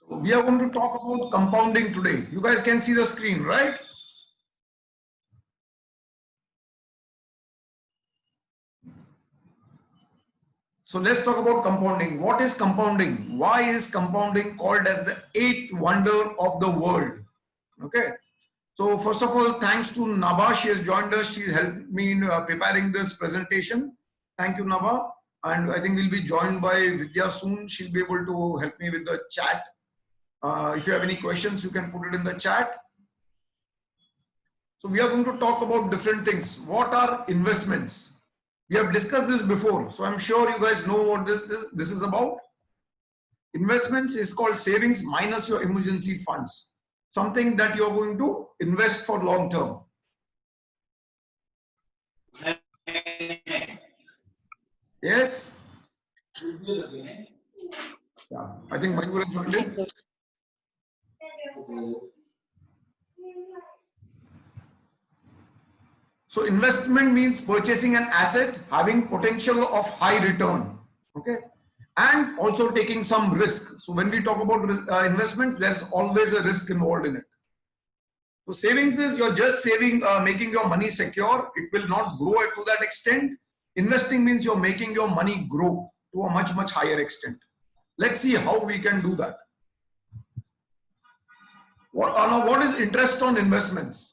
So we are going to talk about compounding today. You guys can see the screen, right? So let's talk about compounding. What is compounding? Why is compounding called as the eighth wonder of the world? Okay. So first of all, thanks to Nabha, she has joined us. She's helped me in preparing this presentation. Thank you, Nabha. And I think we'll be joined by Vidya soon. She'll be able to help me with the chat. If you have any questions, you can put it in the chat. So we are going to talk about different things. What are investments? We have discussed this before, so I'm sure you guys know what this is about. Investments is called savings minus your emergency funds, something that you're going to invest for long term. Yes? Yeah, I think Mayur has joined in. So investment means purchasing an asset having potential of high return, okay, and also taking some risk. So when we talk about investments, there's always a risk involved in it. So savings is you're just saving, making your money secure. It will not grow to that extent. Investing means you're making your money grow to a much, much higher extent. Let's see how we can do that. What is interest on investments?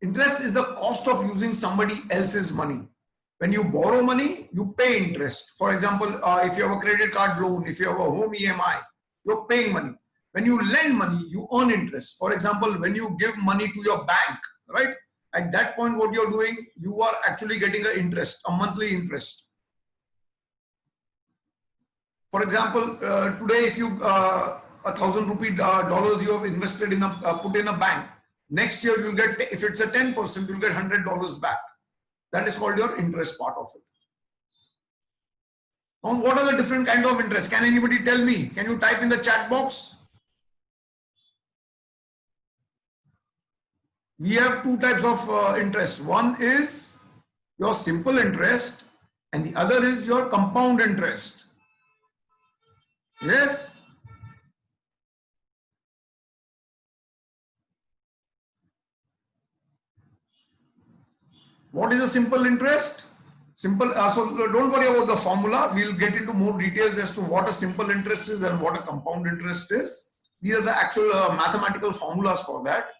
Interest is the cost of using somebody else's money. When you borrow money, you pay interest. For example, if you have a credit card loan, if you have a home EMI, you're paying money. When you lend money, you earn interest. For example, when you give money to your bank, right? At that point, what you're doing, you are actually getting an interest, a monthly interest. For example, today, if you $1,000 dollars you have invested in put in a bank, next year you'll get, if it's a 10%, you'll get $100 back. That is called your interest part of it. Now, what are the different kind of interest? Can anybody tell me? Can you type in the chat box? We have two types of interest. One is your simple interest and the other is your compound interest. Yes? What is a simple interest? Simple. So don't worry about the formula. We'll get into more details as to what a simple interest is and what a compound interest is. These are the actual mathematical formulas for that.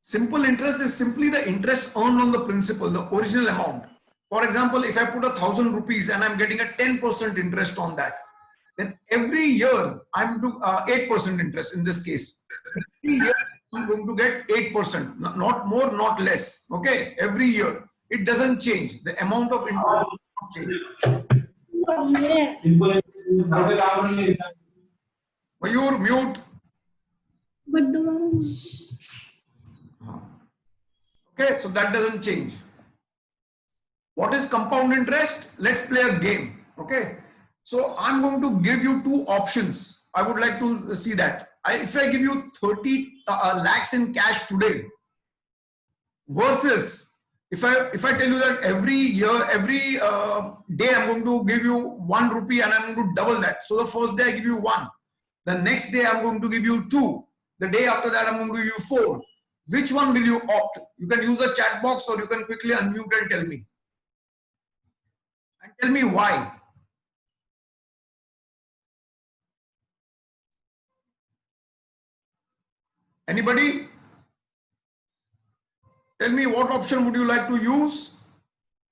Simple interest is simply the interest earned on the principal, the original amount. For example, if I put 1,000 rupees and I'm getting a 10% interest on that, then every year I'm to 8% interest in this case. Every year I'm going to get 8%, not more, not less. Okay, every year it doesn't change. The amount of interest does not change. Mayur, mute. Okay, so that doesn't change. What is compound interest? Let's play a game. Okay, so I'm going to give you two options. I would like to see that. If I give you 30 lakhs in cash today versus if I tell you that every year, every day I'm going to give you 1 rupee and I'm going to double that. So the first day I give you 1. The next day I'm going to give you 2. The day after that I'm going to give you 4. Which one will you opt? You can use the chat box or you can quickly unmute and tell me. And tell me why. Anybody? Tell me what option would you like to use?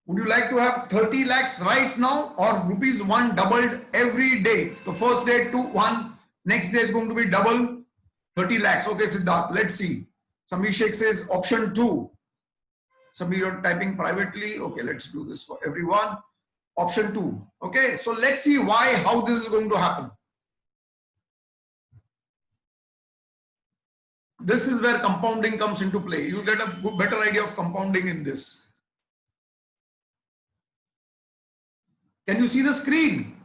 Would you like to have 30 lakhs right now or rupees 1 doubled every day? The first day 2, 1, next day is going to be double 30 lakhs. Okay, Siddharth, let's see. Samir Sheikh says option 2. Samir, you're typing privately. Okay, let's do this for everyone. Option 2. Okay, so let's see how this is going to happen. This is where compounding comes into play. You'll get a better idea of compounding in this. Can you see the screen?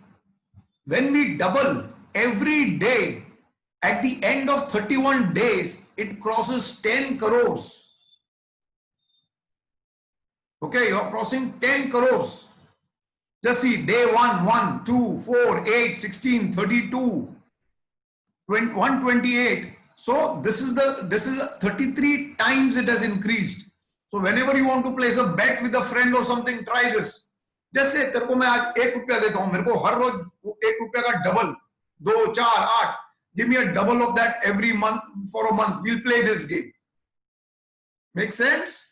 When we double every day, at the end of 31 days, it crosses 10 crores. Okay, you're crossing 10 crores. Just see, day 1, 1, 2, 4, 8, 16, 32, 128. So this is 33 times it has increased. So whenever you want to place a bet with a friend or something, try this. Just say, तेरे को मैं आज ₹1 देता हूँ, मेरे को हर रोज ₹1 का double, 2, 4, 8. Give me a double of that every month for a month. We'll play this game. Make sense?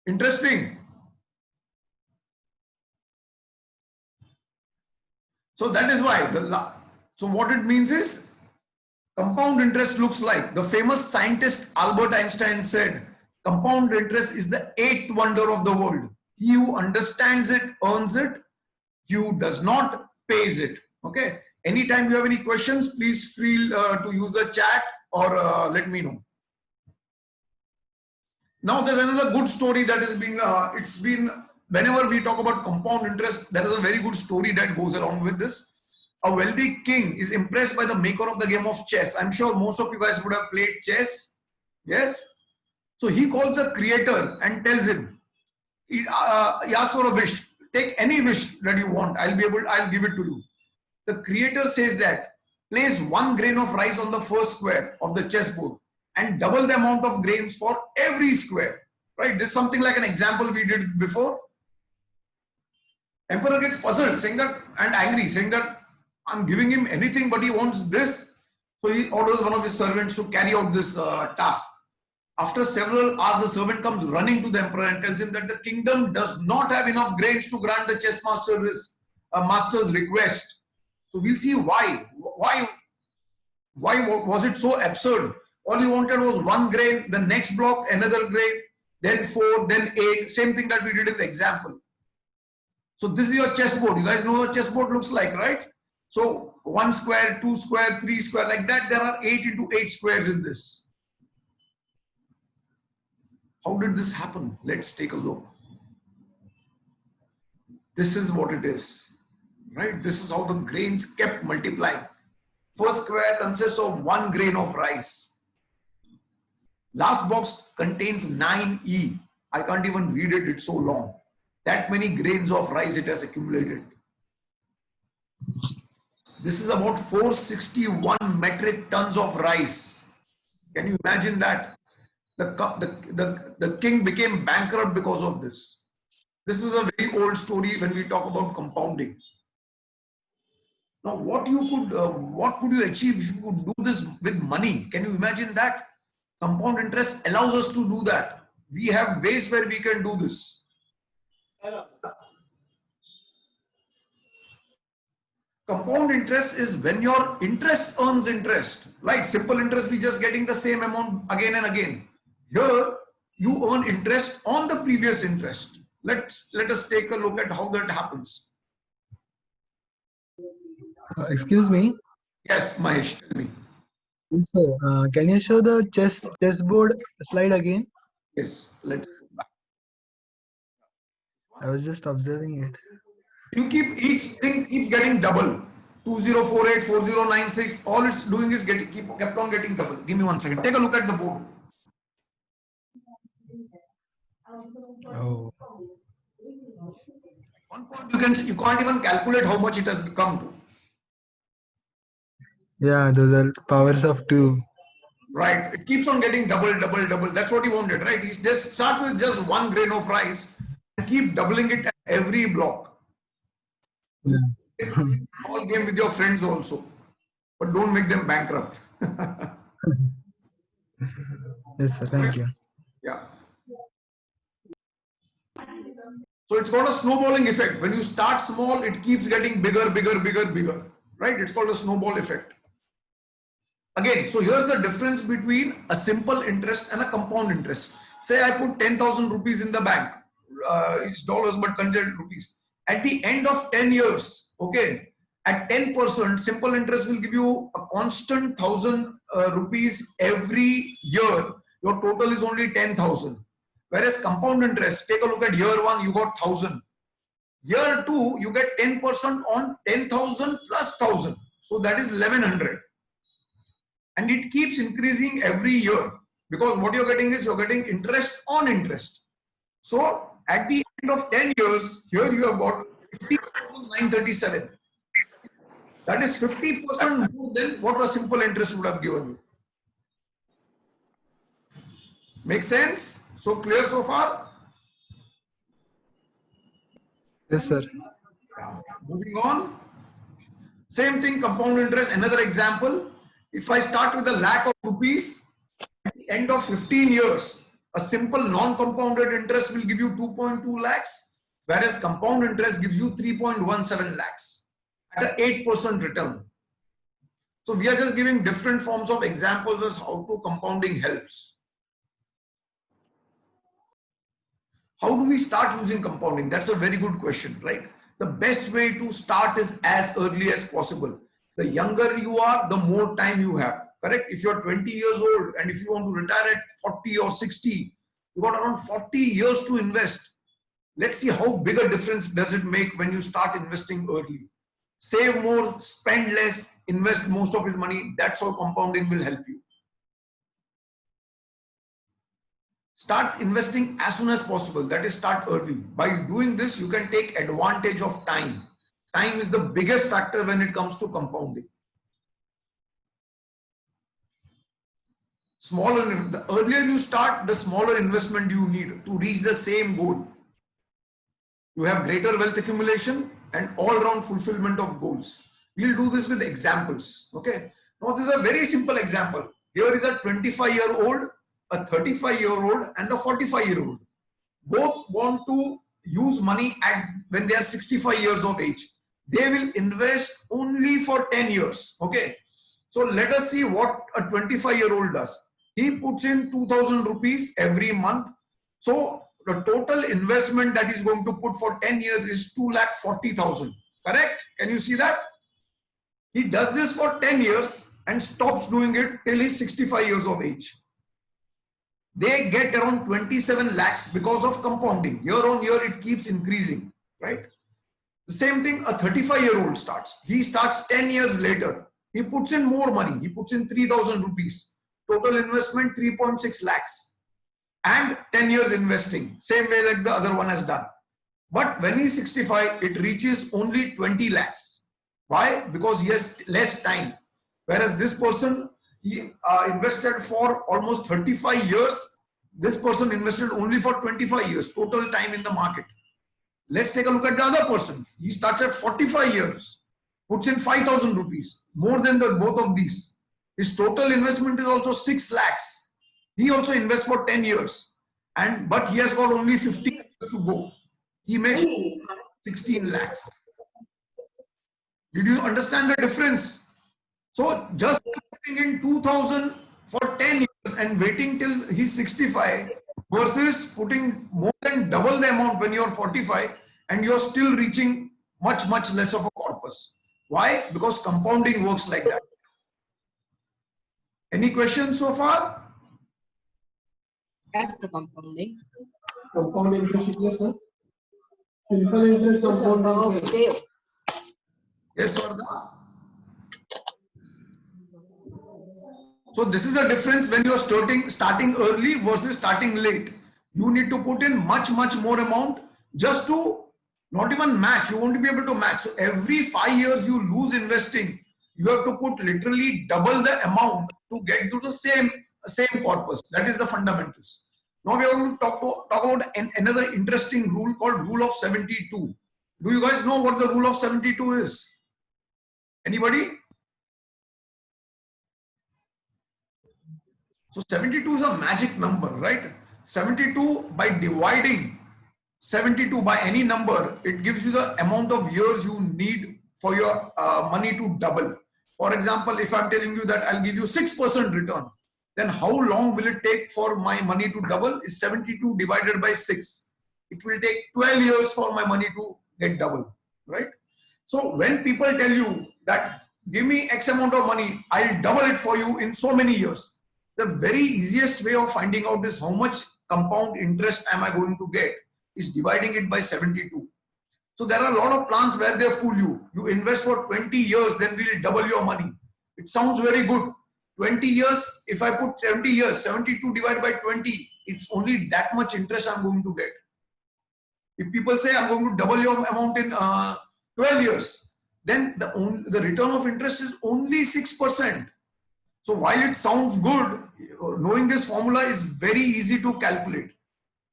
Interesting. So that is why so what it means is compound interest looks like the famous scientist Albert Einstein said, compound interest is the 8th wonder of the world. He who understands it earns it. He who does not pays it. Okay. Anytime you have any questions, please feel to use the chat or let me know. Now there's another good story that has been, it's been, whenever we talk about compound interest, there is a very good story that goes along with this. A wealthy king is impressed by the maker of the game of chess. I'm sure most of you guys would have played chess. Yes. So he calls a creator and tells him, he asks for a wish. Take any wish that you want. I'll give it to you. The creator says that place 1 grain of rice on the first square of the chessboard and double the amount of grains for every square. Right? This is something like an example we did before. Emperor gets puzzled, saying that, and angry, saying that I'm giving him anything, but he wants this. So he orders one of his servants to carry out this task. After several hours, the servant comes running to the emperor and tells him that the kingdom does not have enough grains to grant the chess master's request. So we'll see why. Why was it so absurd? All he wanted was 1 grain, the next block, another grain, then 4, then 8. Same thing that we did in the example. So this is your chessboard. You guys know what chessboard looks like, right? So 1 square, 2 square, 3 square, like that. There are 8 into 8 squares in this. How did this happen? Let's take a look. This is what it is, right? This is how the grains kept multiplying. First square consists of 1 grain of rice. Last box contains 9E. I can't even read it, it's so long. That many grains of rice it has accumulated. This is about 461 metric tons of rice. Can you imagine that? The king became bankrupt because of this. This is a very old story when we talk about compounding. Now, what could you achieve if you could do this with money? Can you imagine that? Compound interest allows us to do that. We have ways where we can do this. Compound interest is when your interest earns interest. Like simple interest, we just getting the same amount again and again. Here, you earn interest on the previous interest. Let us take a look at how that happens. Excuse me. Yes, Mahesh, tell me. Yes, sir. Can you show the chessboard slide again? Yes, let's go back. I was just observing it. You keep each thing keeps getting double. 2048, 4096. All it's doing is kept on getting double. Give me 1 second. Take a look at the board. Oh. One point you can't even calculate how much it has become to. Yeah, those are powers of 2. Right. It keeps on getting double. That's what he wanted, right? He's just start with just 1 grain of rice and keep doubling it at every block. Yeah. All game with your friends also, but don't make them bankrupt. Yes, sir. Thank you. Yeah. So it's called a snowballing effect. When you start small, it keeps getting bigger. Right? It's called a snowball effect. Again, so here's the difference between a simple interest and a compound interest. Say I put 10,000 rupees in the bank. It's dollars, but converted rupees. At the end of 10 years, okay, at 10%, simple interest will give you a constant 1,000 rupees every year. Your total is only 10,000. Whereas compound interest, take a look at year 1, you got 1,000. Year 2, you get 10% on 10,000 plus 1,000. So that is 1,100. And it keeps increasing every year because what you're getting is you're getting interest on interest. So at the end of 10 years, here you have got 50,937. That is 50% more than what a simple interest would have given you. Make sense? So clear so far? Yes, sir. Moving on. Same thing, compound interest, another example. If I start with a lakh of rupees, at the end of 15 years, a simple non-compounded interest will give you 2.2 lakhs, whereas compound interest gives you 3.17 lakhs at an 8% return. So we are just giving different forms of examples as how to compounding helps. How do we start using compounding? That's a very good question, right? The best way to start is as early as possible. The younger you are, the more time you have, correct? If you're 20 years old and if you want to retire at 40 or 60, you got around 40 years to invest. Let's see how big a difference does it make when you start investing early. Save more, spend less, invest most of your money. That's how compounding will help you. Start investing as soon as possible. That is, start early. By doing this, you can take advantage of time. Time is the biggest factor when it comes to compounding. The earlier you start, the smaller investment you need to reach the same goal. You have greater wealth accumulation and all-round fulfillment of goals. We'll do this with examples. Okay. Now this is a very simple example. Here is a 25-year-old, a 35-year-old, and a 45-year-old. Both want to use money when they are 65 years of age. They will invest only for 10 years. Okay. So let us see what a 25-year-old does. He puts in 2,000 rupees every month. So the total investment that he's going to put for 10 years is 2,40,000. Correct? Can you see that? He does this for 10 years and stops doing it till he's 65 years of age. They get around 27 lakhs because of compounding. Year on year, it keeps increasing, right? The same thing, a 35-year-old starts. He starts 10 years later. He puts in more money. He puts in 3,000 rupees. Total investment 3.6 lakhs. And 10 years investing. Same way like the other one has done. But when he's 65, it reaches only 20 lakhs. Why? Because he has less time. Whereas this person, he invested for almost 35 years. This person invested only for 25 years, total time in the market. Let's take a look at the other person. He starts at 45 years, puts in 5,000 rupees, more than both of these. His total investment is also 6 lakhs. He also invests for 10 years, but he has got only 15 years to go. He makes 16 lakhs. Did you understand the difference? So just putting in 2,000 for 10 years and waiting till he's 65 versus putting more than double the amount when you're 45 and you're still reaching much less of a corpus. Why? Because compounding works like that. Any questions so far? That's the compounding. Compound interest, yes, sir. Simple interest, compound interest. Yes, Vardha. So this is the difference when you're starting early versus starting late. You need to put in much more amount just to not even match. You won't be able to match. So every 5 years you lose investing, you have to put literally double the amount to get to the same corpus. That is the fundamentals. Now we are going to talk about another interesting rule called Rule of 72. Do you guys know what the Rule of 72 is? Anybody? So 72 is a magic number, right? 72, by dividing 72 by any number, it gives you the amount of years you need for your money to double. For example, if I'm telling you that I'll give you 6% return, then how long will it take for my money to double? Is 72 divided by 6. It will take 12 years for my money to get double, right? So when people tell you that give me X amount of money, I'll double it for you in so many years. The very easiest way of finding out is how much compound interest am I going to get is dividing it by 72. So there are a lot of plans where they fool you. You invest for 20 years, then we'll double your money. It sounds very good. 20 years, if I put 70 years, 72 divided by 20, it's only that much interest I'm going to get. If people say I'm going to double your amount in 12 years, then the return of interest is only 6%. So while it sounds good, knowing this formula is very easy to calculate.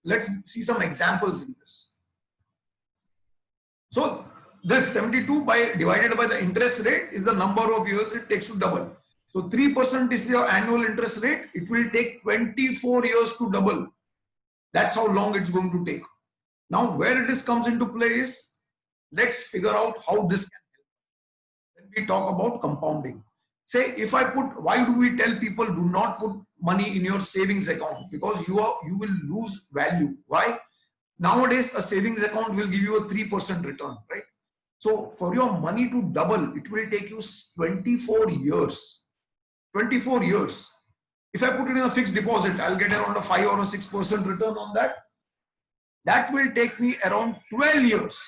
Let's see some examples in this. So this 72 divided by the interest rate is the number of years it takes to double. So 3% is your annual interest rate. It will take 24 years to double. That's how long it's going to take. Now where this comes into play is, let's figure out how this can help when we talk about compounding. Say if I put, why do we tell people do not put money in your savings account? Because you will lose value. Why? Nowadays a savings account will give you a 3% return, right? So for your money to double, it will take you 24 years. 24 years. If I put it in a fixed deposit, I'll get around a 5 or a 6% return on that. That will take me around 12 years.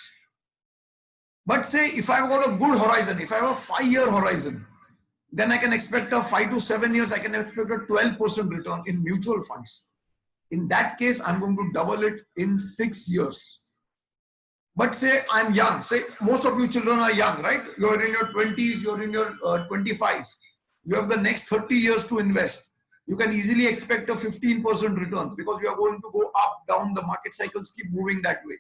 But say if I've got a good horizon, if I have a 5-year horizon, then I can expect a 5 to 7 years, I can expect a 12% return in mutual funds. In that case, I'm going to double it in 6 years. But say I'm young, say most of you children are young, right? You're in your 20s, you're in your 25s. You have the next 30 years to invest. You can easily expect a 15% return because you are going to go up, down, the market cycles keep moving that way.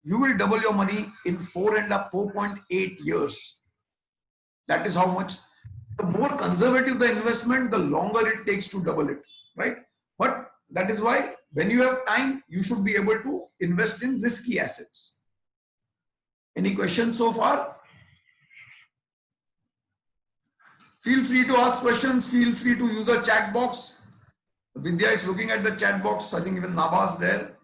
You will double your money in 4.8 years. That is how much. The more conservative the investment, the longer it takes to double it, right? But that is why when you have time, you should be able to invest in risky assets. Any questions so far? Feel free to ask questions. Feel free to use the chat box. Vidya is looking at the chat box. I think even Nabha's there.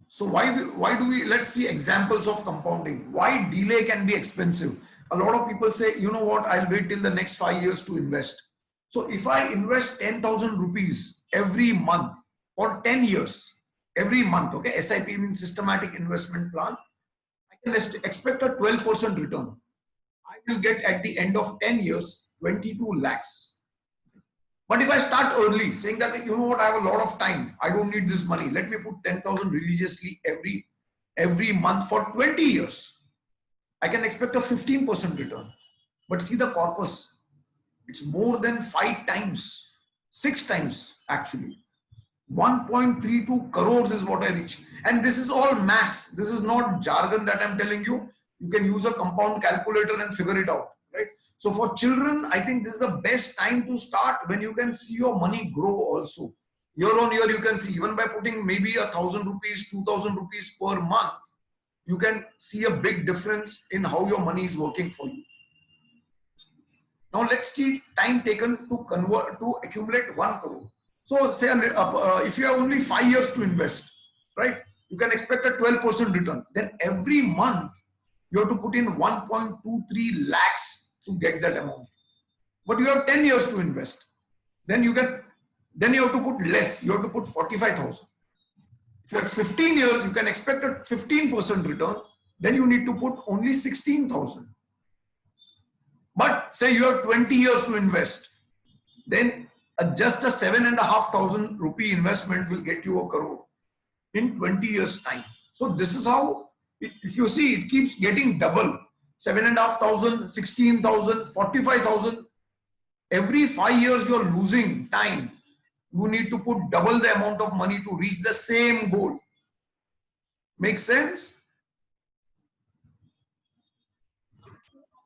So why do we, let's see examples of compounding. Why delay can be expensive. A lot of people say, you know what, I'll wait till the next 5 years to invest. So if I invest 10,000 rupees every month for 10 years, every month, okay, SIP means systematic investment plan, I can expect a 12% return. I will get at the end of 10 years, 22 lakhs. But if I start early, saying that, you know what, I have a lot of time, I don't need this money, let me put 10,000 religiously every month for 20 years, I can expect a 15% return. But see the corpus, it's more than 5 times, 6 times actually. 1.32 crores is what I reach. And this is all maths. This is not jargon that I'm telling you. You can use a compound calculator and figure it out, right? So for children, I think this is the best time to start when you can see your money grow also. Year on year, you can see, even by putting maybe 1,000 rupees, 2,000 rupees per month, you can see a big difference in how your money is working for you. Now let's see time taken to accumulate 1 crore. So say if you have only 5 years to invest, right? You can expect a 12% return. Then every month you have to put in 1.23 lakhs to get that amount. But you have 10 years to invest. Then you have to put less. You have to put 45,000. If you have 15 years, you can expect a 15% return. Then you need to put only 16,000. But say you have 20 years to invest, then just a 7,500 rupee investment will get you 1 crore in 20 years time. So this is how, if you see, it keeps getting double. 7,500, 16,000, 45,000. Every 5 years you're losing time. You need to put double the amount of money to reach the same goal. Make sense?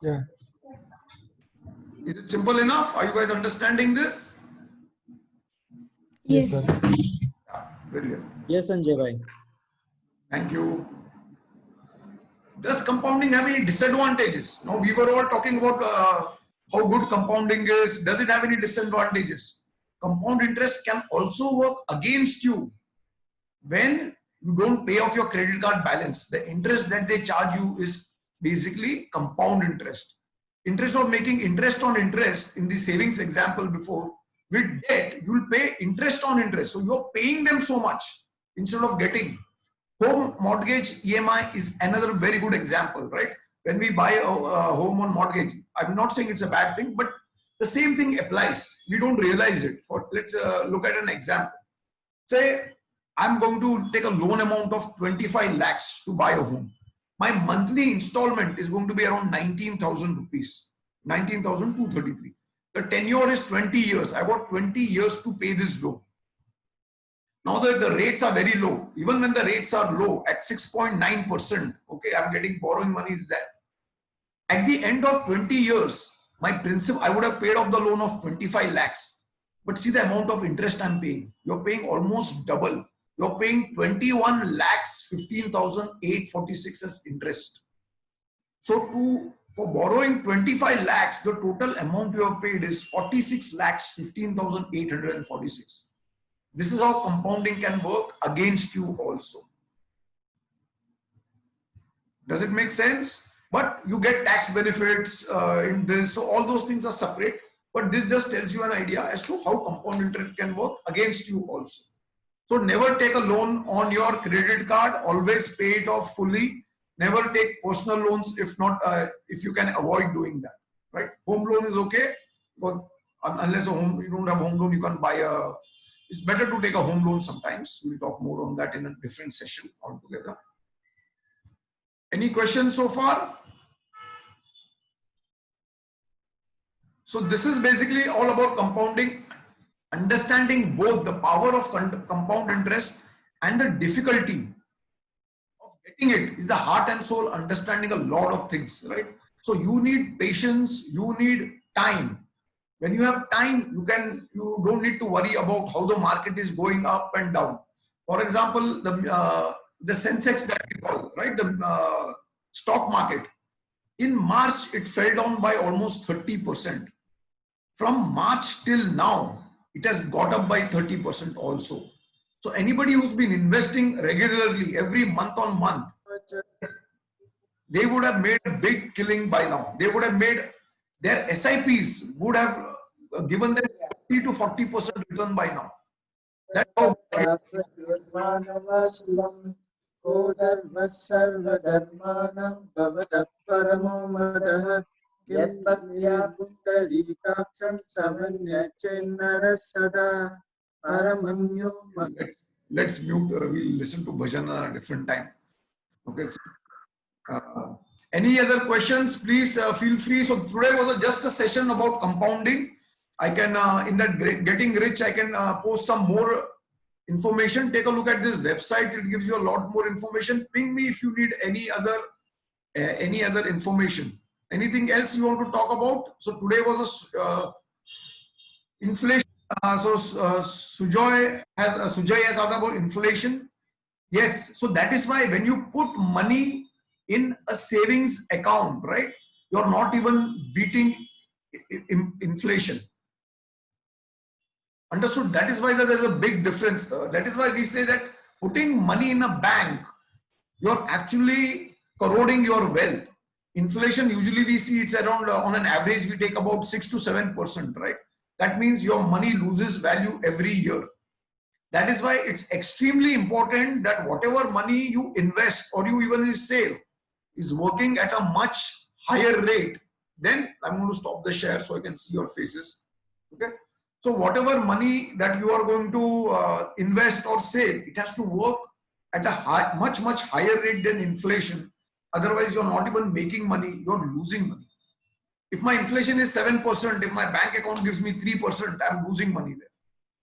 Yeah. Is it simple enough? Are you guys understanding this? Yes, Yes. sir. Yeah, brilliant. Yes, Sanjay bhai. Thank you. Does compounding have any disadvantages? Now we were all talking about how good compounding is. Does it have any disadvantages? Compound interest can also work against you when you don't pay off your credit card balance. The interest that they charge you is basically compound interest. Interest of making interest on interest in the savings example before, with debt, you will pay interest on interest. So you're paying them so much instead of getting. Home mortgage EMI is another very good example, right? When we buy a home on mortgage, I'm not saying it's a bad thing, but the same thing applies. We don't realize it. Let's look at an example. Say I'm going to take a loan amount of 25 lakhs to buy a home. My monthly installment is going to be around 19,000 rupees, 19,233. The tenure is 20 years. I got 20 years to pay this loan. Now that the rates are very low, even when the rates are low at 6.9%, okay, I'm getting borrowing money is there. At the end of 20 years, my principal, I would have paid off the loan of 25 lakhs. But see the amount of interest I'm paying. You're paying almost double. You're paying 21 lakhs 15,846 as interest. So for borrowing 25 lakhs, the total amount you have paid is 46 lakhs 15,846. This is how compounding can work against you also. Does it make sense? But you get tax benefits in this. So all those things are separate. But this just tells you an idea as to how compound interest can work against you also. So never take a loan on your credit card. Always pay it off fully. Never take personal loans if not, if you can avoid doing that. Right? Home loan is okay, but unless you don't have home loan, you can buy a. It's better to take a home loan sometimes. We'll talk more on that in a different session altogether. Any questions so far? So this is basically all about compounding, understanding both the power of compound interest and the difficulty of getting it is the heart and soul, understanding a lot of things, right? So you need patience, you need time. When you have time, you don't need to worry about how the market is going up and down. For example, the Sensex that we call, right? The stock market. In March, it fell down by almost 30%. From March till now, it has got up by 30% also. So anybody who's been investing regularly every month on month, they would have made a big killing by now. They would have made their SIPs would have given them 30 to 40% return by now. That's how let's mute. We'll listen to bhajan a different time. Okay. So, any other questions? Please feel free. So today was just a session about compounding. I can in that getting rich, I can post some more information. Take a look at this website. It gives you a lot more information. Ping me if you need any other information. Anything else you want to talk about? So today was a inflation. Sujoy has asked about inflation. Yes. So that is why when you put money in a savings account, right, you're not even beating inflation. Understood? That is why there is a big difference. That is why we say that putting money in a bank, you're actually corroding your wealth. Inflation, usually we see it's around, on an average, we take about 6 to 7%, right? That means your money loses value every year. That is why it's extremely important that whatever money you invest or you even save is working at a much higher rate. Then I'm going to stop the share so I can see your faces. Okay. So whatever money that you are going to invest or save, it has to work at a much higher rate than inflation. Otherwise, you're not even making money, you're losing money. If my inflation is 7%, if my bank account gives me 3%, I'm losing money there.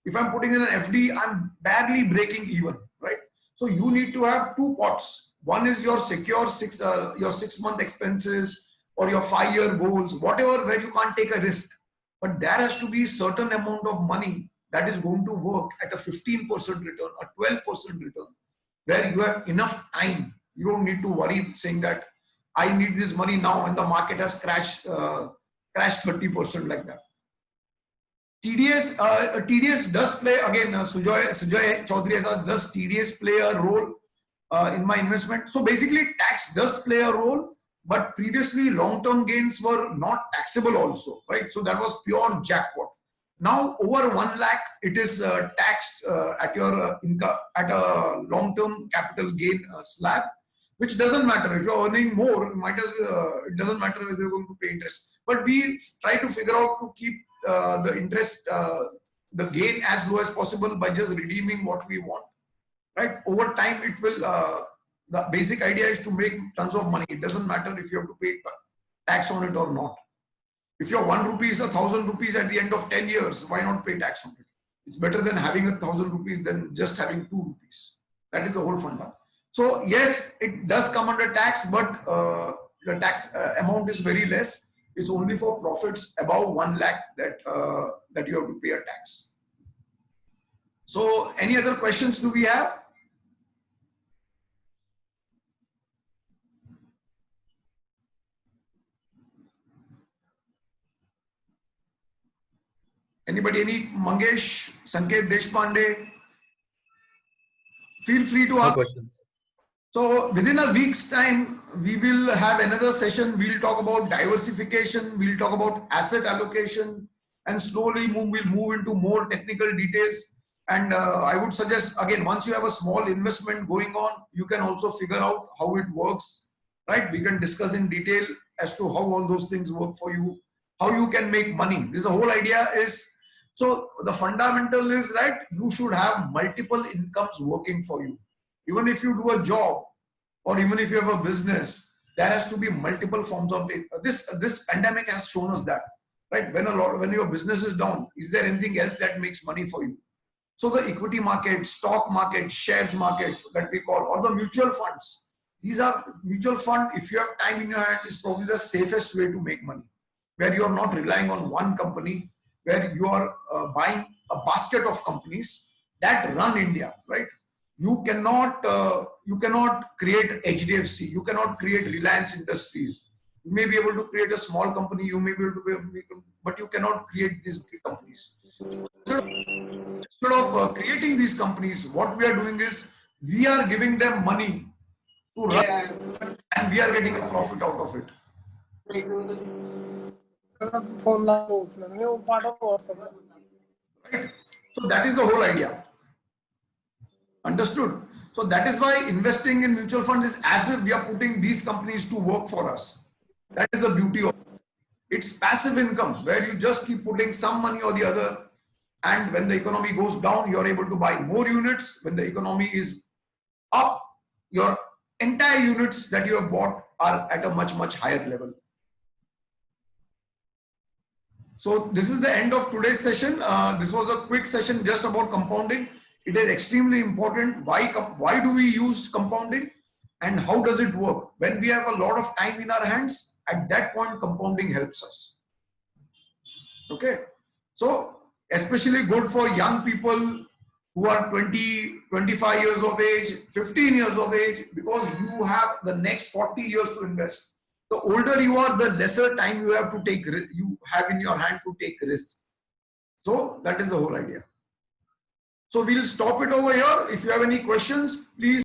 If I'm putting in an FD, I'm barely breaking even, right? So you need to have two pots. One is your secure 6-month expenses or your 5-year goals, whatever, where you can't take a risk. But there has to be certain amount of money that is going to work at a 15% return, a 12% return, where you have enough time. You don't need to worry saying that I need this money now and the market has crashed 30% like that. TDS does play, again, Sujoy Chaudhary has asked, does TDS play a role in my investment? So basically tax does play a role, but previously long-term gains were not taxable also, right? So that was pure jackpot. Now over 1 lakh, it is taxed at your income, at a long-term capital gain slab, which doesn't matter. If you're earning more, it doesn't matter whether you're going to pay interest. But we try to figure out to keep the interest, the gain as low as possible by just redeeming what we want. right? Over time, it will, the basic idea is to make tons of money. It doesn't matter if you have to pay tax on it or not. If your 1 rupee is 1,000 rupees at the end of 10 years, why not pay tax on it? It's better than having 1,000 rupees than just having 2 rupees. That is the whole funda. So yes, it does come under tax, but the tax amount is very less. It's only for profits above 1 lakh that that you have to pay a tax. So any other questions do we have? Anybody, any Mangesh, Sanket Deshpande? Feel free to No ask. questions. So within a week's time, we will have another session. We'll talk about diversification. We'll talk about asset allocation, and slowly we'll move into more technical details. And I would suggest, again, once you have a small investment going on, you can also figure out how it works, right? We can discuss in detail as to how all those things work for you, how you can make money. This, the whole idea is, so the fundamental is, right, you should have multiple incomes working for you. Even if you do a job, or even if you have a business, there has to be multiple forms of it. This pandemic has shown us that, right? When your business is down, is there anything else that makes money for you? So the equity market, stock market, shares market that we call, or the mutual funds. These are mutual fund. If you have time in your hand, is probably the safest way to make money, where you are not relying on one company, where you are buying a basket of companies that run India, right? You cannot create HDFC. You cannot create Reliance Industries. You may be able to create a small company. You may be able to, but you cannot create these big companies. Instead of creating these companies, what we are doing is we are giving them money to run, and we are getting a profit out of it. Right? So that is the whole idea. Understood? So that is why investing in mutual funds is as if we are putting these companies to work for us. That is the beauty of it. It's passive income, where you just keep putting some money or the other, and when the economy goes down, you're able to buy more units. When the economy is up, your entire units that you have bought are at a much, much higher level. So this is the end of today's session. This was a quick session just about compounding. It is extremely important. Why do we use compounding, and how does it work? When we have a lot of time in our hands, at that point, compounding helps us. Okay. So especially good for young people who are 20, 25 years of age, 15 years of age, because you have the next 40 years to invest. The older you are, the lesser time you have to take, you have in your hand to take risks. So that is the whole idea. So we'll stop it over here. If you have any questions, please